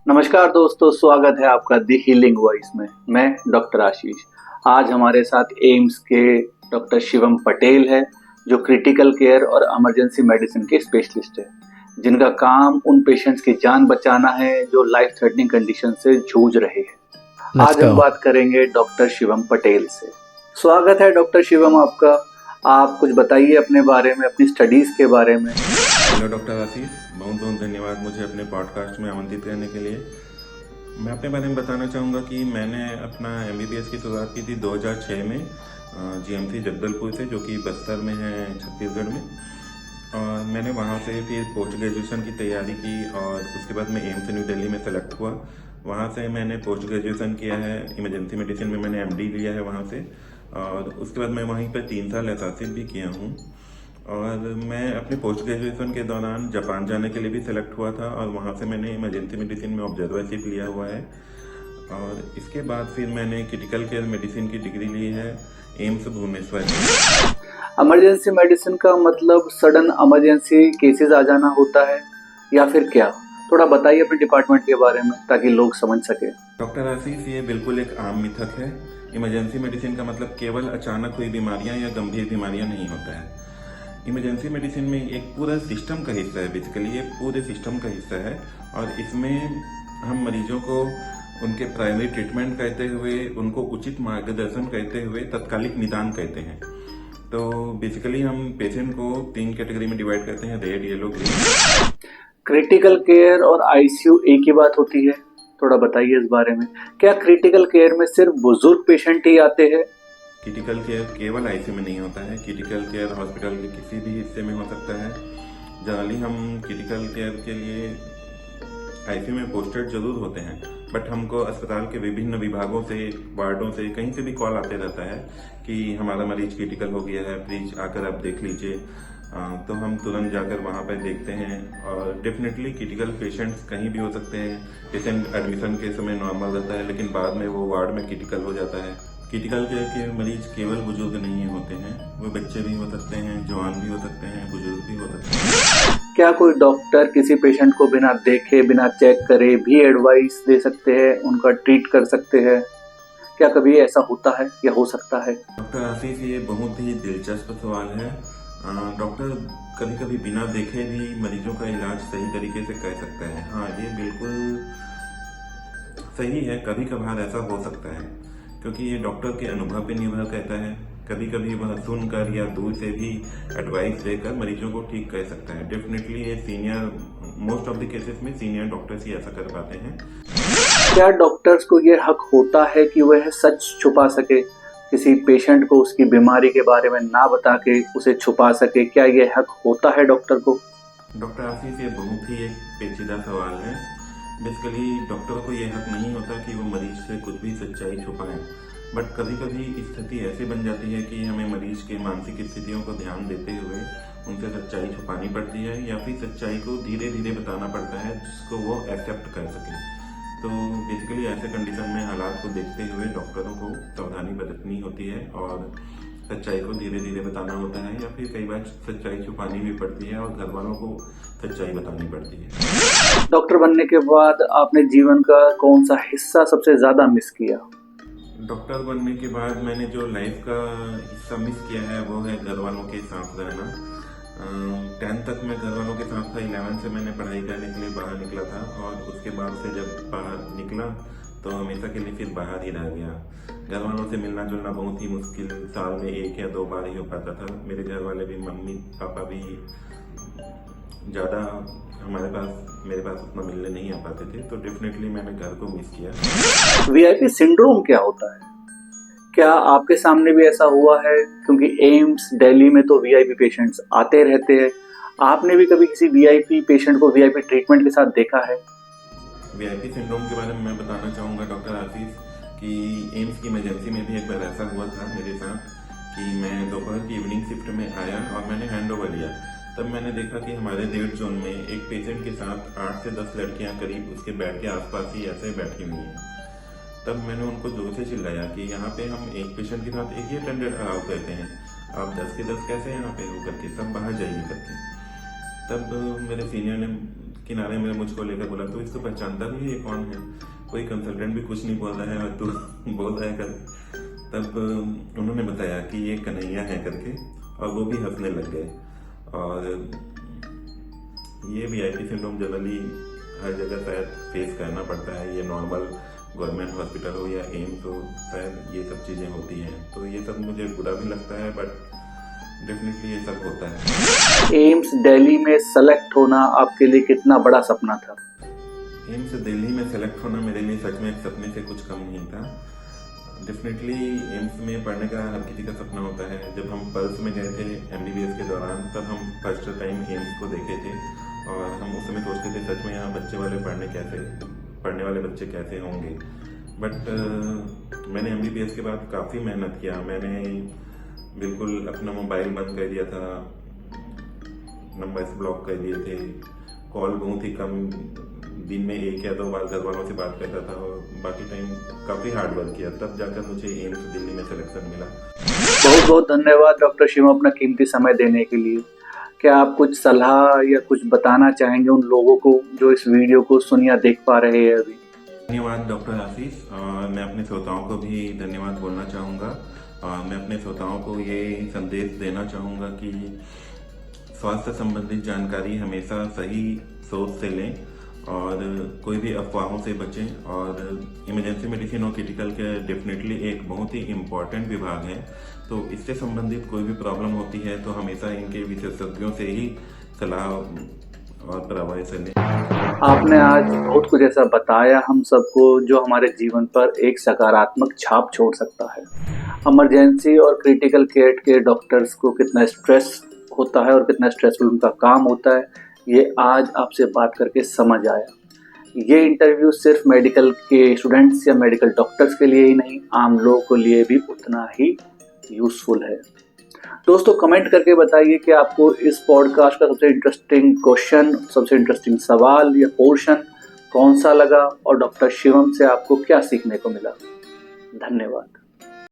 नमस्कार दोस्तों, स्वागत है आपका दी हीलिंग वॉइस में। मैं डॉक्टर आशीष। आज हमारे साथ एम्स के डॉक्टर शिवम पटेल है, जो क्रिटिकल केयर और इमरजेंसी मेडिसिन के स्पेशलिस्ट है, जिनका काम उन पेशेंट्स की जान बचाना है जो लाइफ थ्रेटनिंग कंडीशन से जूझ रहे हैं। आज हम बात करेंगे डॉक्टर शिवम पटेल से। स्वागत है डॉक्टर शिवम आपका। आप कुछ बताइए अपने बारे में, अपनी स्टडीज़ के बारे में। हेलो डॉक्टर आशीष, बहुत बहुत धन्यवाद मुझे अपने पॉडकास्ट में आमंत्रित करने के लिए। मैं अपने बारे में बताना चाहूँगा कि मैंने अपना MBBS की शुरुआत की थी 2006 में GMC जगदलपुर से, जो कि बस्तर में है, छत्तीसगढ़ में। और मैंने वहाँ से फिर पोस्ट ग्रेजुएशन की तैयारी की और उसके बाद मैं एम्स न्यू दिल्ली में सेलेक्ट हुआ। वहाँ से मैंने पोस्ट ग्रेजुएशन किया है, इमरजेंसी मेडिसिन में मैंने MD लिया है वहाँ से। और उसके बाद मैं वहीं पर 3 साल एसआरसिप भी किया हूँ। और मैं अपने पोस्ट ग्रेजुएशन के दौरान जापान जाने के लिए भी सिलेक्ट हुआ था और वहाँ से मैंने इमरजेंसी मेडिसिन में ऑब्जर्वरशिप लिया हुआ है। और इसके बाद फिर मैंने क्रिटिकल केयर मेडिसिन की डिग्री ली है एम्स भुवनेश्वर। इमरजेंसी मेडिसिन का मतलब सडन इमरजेंसी केसेस आ जाना होता है या फिर क्या? थोड़ा बताइए अपने डिपार्टमेंट के बारे में ताकि लोग समझ सके। डॉक्टर आशीष, ये बिल्कुल एक आम मिथक है। इमरजेंसी मेडिसिन का मतलब केवल अचानक हुई बीमारियां या गंभीर बीमारियां नहीं होता है। इमरजेंसी मेडिसिन में एक पूरा सिस्टम का हिस्सा है, बेसिकली ये पूरे सिस्टम का हिस्सा है। और इसमें हम मरीजों को उनके प्राइमरी ट्रीटमेंट कहते हुए, उनको उचित मार्गदर्शन कहते हुए तत्कालिक निदान कहते हैं। तो बेसिकली हम पेशेंट को 3 कैटेगरी में डिवाइड करते हैं, red, yellow, green. Critical care और ICU एक ही बात होती है? थोड़ा बताइए इस बारे में। क्या क्रिटिकल केयर में सिर्फ बुजुर्ग पेशेंट ही आते हैं? क्रिटिकल केयर केवल ICU में नहीं होता है। क्रिटिकल केयर हॉस्पिटल के किसी भी हिस्से में हो सकता है। जनरली हम क्रिटिकल केयर के लिए ICU में पोस्टेड जरूर होते हैं, बट हमको अस्पताल के विभिन्न विभागों से, वार्डों से, कहीं से भी कॉल आते रहता है कि हमारा मरीज क्रिटिकल हो गया है, प्लीज आकर आप देख लीजिए। तो हम तुरंत जाकर वहाँ पर देखते हैं। और डेफिनेटली क्रिटिकल पेशेंट्स कहीं भी हो सकते हैं। पेशेंट एडमिशन के समय नॉर्मल रहता है, लेकिन बाद में वो वार्ड में क्रिटिकल हो जाता है। क्रिटिकल केयर के मरीज केवल बुजुर्ग नहीं होते हैं, वो बच्चे भी हो सकते हैं, जवान भी हो सकते हैं, बुजुर्ग भी हो सकते हैं। क्या कोई डॉक्टर किसी पेशेंट को बिना देखे, बिना चेक करे भी एडवाइस दे सकते हैं, उनका ट्रीट कर सकते हैं? क्या कभी ऐसा होता है या हो सकता है? डॉक्टर आशीष, ये बहुत ही दिलचस्प सवाल है। डॉक्टर कभी कभी बिना देखे भी मरीजों का इलाज सही तरीके से कर सकता है। हाँ, ये बिल्कुल सही है। कभी कभार ऐसा हो सकता है, क्योंकि ये डॉक्टर के अनुभव पे निर्भर करता है। कभी कभी वह सुनकर या दूर से भी एडवाइस देकर मरीजों को ठीक कर सकता है। डेफिनेटली ये मोस्ट ऑफ द केसेस में सीनियर डॉक्टर्स ही ऐसा कर पाते हैं। क्या डॉक्टर्स को ये हक होता है कि वह सच छुपा सके, किसी पेशेंट को उसकी बीमारी के बारे में ना बता के उसे छुपा सके? क्या ये हक होता है डॉक्टर को? डॉक्टर आशीष, ये बहुत ही एक पेचीदा सवाल है। बेसिकली डॉक्टर को ये हक नहीं होता कि वो मरीज से कुछ भी सच्चाई छुपाए, बट कभी कभी स्थिति ऐसी बन जाती है कि हमें मरीज के मानसिक स्थितियों को ध्यान देते हुए उनसे सच्चाई छुपानी पड़ती है, या फिर सच्चाई को धीरे धीरे बताना पड़ता है जिसको वो एक्सेप्ट कर सके। तो बेसिकली ऐसे कंडीशन में हालात को देखते हुए डॉक्टरों को सावधानी बरतनी होती है और सच्चाई को धीरे धीरे बताना होता है, या फिर कई बार सच्चाई छुपानी भी पड़ती है और घर वालों को सच्चाई बतानी पड़ती है। डॉक्टर बनने के बाद आपने जीवन का कौन सा हिस्सा सबसे ज्यादा मिस किया? डॉक्टर बनने के बाद मैंने जो लाइफ का हिस्सा मिस किया है वो है घर वालों के साथ रहना। 10th तक मैं घर वालों के साथ था। 11th से मैंने पढ़ाई करने के लिए बाहर निकला था, और उसके बाद से जब बाहर निकला तो हमेशा के लिए फिर बाहर ही रह गया। घर वालों से मिलना जुलना बहुत ही मुश्किल, साल में 1 या 2 बार ही हो पाता था। मेरे घर वाले भी, मम्मी पापा भी ज़्यादा मेरे पास उतना मिलने नहीं आ पाते थे। तो डेफिनेटली मैंने घर को मिस किया। VIP सिंड्रोम क्या होता है? क्या आपके सामने भी ऐसा हुआ है? क्योंकि एम्स दिल्ली में तो VIP पेशेंट्स आते रहते हैं। आपने भी कभी किसी VIP पेशेंट को VIP ट्रीटमेंट के साथ देखा है? VIP सिंड्रोम के बारे में मैं बताना चाहूँगा डॉक्टर आशीष कि एम्स की इमरजेंसी में भी एक बार ऐसा हुआ था मेरे साथ कि मैं दोपहर की इवनिंग शिफ्ट में आया और मैंने हैंड ओवर लिया। तब मैंने देखा कि हमारे रेड जोन में एक पेशेंट के साथ 8 से 10 लड़कियां करीब उसके बेड के आसपास ही ऐसे बैठी हुई हैं। तब मैंने उनको जोर से चिल्लाया कि यहाँ पे हम एक पेशेंट के साथ एक ही अटेंडेंट अलाउ करते हैं, आप 10 के 10 कैसे यहाँ पे हो करके सब बाहर जाइए करके। तब मेरे सीनियर ने किनारे में मुझको लेकर बोला, तो इसको पहचानता भी है, ये कौन है? कोई कंसल्टेंट भी कुछ नहीं बोल रहा है और तू बोल रहा है कर। तब उन्होंने बताया कि ये कन्हैया है करके, और वो भी हंसने लग गए। और ये VIP सिंड्रोम जनरली हर जगह शायद फेस करना पड़ता है। ये नॉर्मल गवर्नमेंट हॉस्पिटल हो या एम्स हो, शायद ये सब चीज़ें होती हैं। तो ये सब मुझे बुरा भी लगता है, बट डेफिनेटली ये सब होता है। एम्स दिल्ली में सेलेक्ट होना आपके लिए कितना बड़ा सपना था? एम्स दिल्ली में सेलेक्ट होना मेरे लिए सच में एक सपने से कुछ कम नहीं था। डेफिनेटली एम्स में पढ़ने का हर किसी का सपना होता है। जब हम पल्स में गए थे MBBS के दौरान, तब हम फर्स्ट टाइम एम्स को देखे थे, और हम उस समय सोचते थे सच में यहाँ पढ़ने वाले बच्चे कैसे होंगे। बट मैंने MBBS के बाद काफ़ी मेहनत किया। मैंने बिल्कुल अपना मोबाइल बंद कर दिया था, नंबर्स ब्लॉक कर दिए थे, कॉल बहुत ही कम, दिन में 1 या 2 बार घर वालों से बात करता था, और बाकी टाइम काफ़ी हार्ड वर्क किया, तब जाकर मुझे एम्स दिल्ली में सिलेक्शन मिला। बहुत बहुत धन्यवाद डॉक्टर शिवम अपना कीमती समय देने के लिए। क्या आप कुछ सलाह या कुछ बताना चाहेंगे उन लोगों को जो इस वीडियो को सुन या देख पा रहे हैं अभी? धन्यवाद डॉक्टर आशीष। मैं अपने श्रोताओं को भी धन्यवाद बोलना चाहूँगा। मैं अपने श्रोताओं को ये संदेश देना चाहूँगा कि स्वास्थ्य संबंधित जानकारी हमेशा सही सोच से लें, और कोई भी अफवाहों से बचें। और इमरजेंसी मेडिसिन और क्रिटिकल केयर डेफिनेटली एक बहुत ही इम्पॉर्टेंट विभाग है, तो इससे संबंधित कोई भी प्रॉब्लम होती है तो हमेशा इनके विशेषज्ञों से ही सलाह और परामर्श लें। आपने आज बहुत कुछ ऐसा बताया हम सबको जो हमारे जीवन पर एक सकारात्मक छाप छोड़ सकता है। इमरजेंसी और क्रिटिकल केयर के डॉक्टर्स को कितना स्ट्रेस होता है और कितना स्ट्रेसफुल उनका काम होता है, ये आज आपसे बात करके समझ आया। ये इंटरव्यू सिर्फ मेडिकल के स्टूडेंट्स या मेडिकल डॉक्टर्स के लिए ही नहीं, आम लोगों के लिए भी उतना ही यूजफुल है। दोस्तों कमेंट करके बताइए कि आपको इस पॉडकास्ट का सबसे इंटरेस्टिंग क्वेश्चन, सबसे इंटरेस्टिंग सवाल या पोर्शन कौन सा लगा, और डॉक्टर शिवम से आपको क्या सीखने को मिला। धन्यवाद।